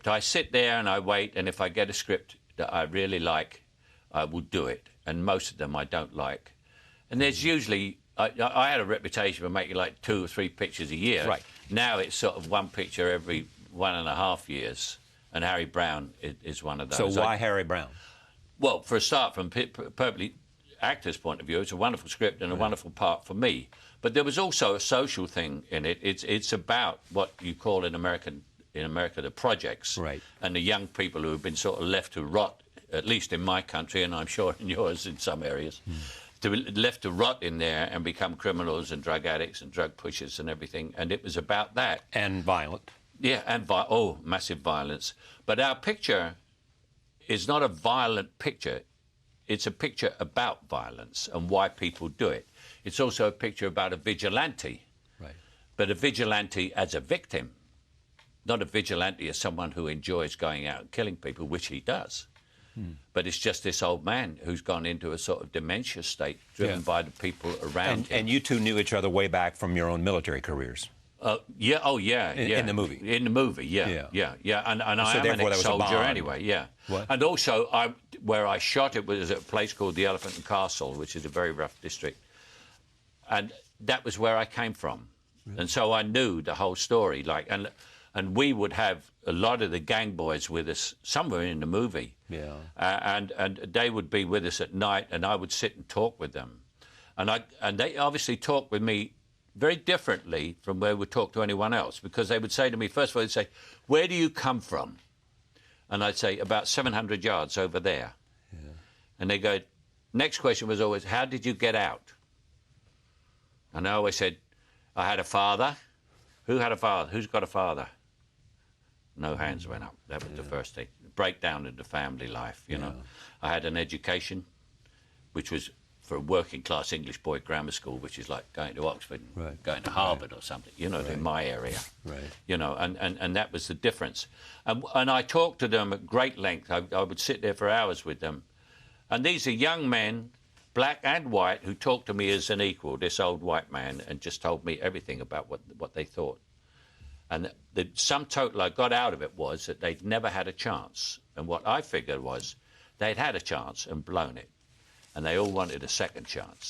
I sit there and I wait, and if I get a script that I really like, I will do it. And most of them I don't like. And there's usually... I had a reputation for making like 2 or 3 pictures a year. Right. Now it's sort of 1 picture every 1.5 years. And Harry Brown is one of those. So why Harry Brown? Well, for a start, from a perfectly actor's point of view, it's a wonderful script and a wonderful part for me. But there was also a social thing in it. It's about what you call in America the projects. Right. And the young people who have been sort of left to rot, at least in my country, and I'm sure in yours in some areas. To be left to rot in there and become criminals and drug addicts and drug pushers and everything. And it was about that. And violent. Yeah, and massive violence. But our picture is not a violent picture. It's a picture about violence and why people do it. It's also a picture about a vigilante. Right. But a vigilante as a victim, not a vigilante as someone who enjoys going out and killing people, which he does. But it's just this old man who's gone into a sort of dementia state driven by the people around him. And you two knew each other way back from your own military careers. Yeah, oh, yeah, In the movie? In the movie, yeah. And I am an ex-soldier anyway, yeah. What? And also, where I shot it was at a place called the Elephant and Castle, which is a very rough district. And that was where I came from. Really? And so I knew the whole story. And we would have a lot of the gang boys with us somewhere in the movie. Yeah. And they would be with us at night, and I would sit and talk with them. And they obviously talked with me very differently from where we talk to anyone else, because they would say to me, first of all, they'd say, "Where do you come from?" And I'd say, "About 700 yards over there." Yeah. And they go, next question was always, "How did you get out?" And I always said, "I had a father." Who had a father? Who's got a father? No hands went up. That was the first thing. Breakdown in the family life, you know. I had an education, which was for a working-class English boy grammar school, which is like going to Oxford, going to Harvard or something, you know, in my area. Right. You know, and that was the difference. And I talked to them at great length. I would sit there for hours with them. And these are young men, black and white, who talked to me as an equal, this old white man, and just told me everything about what they thought. And the sum total I got out of it was that they'd never had a chance. And what I figured was they'd had a chance and blown it. And they all wanted a second chance.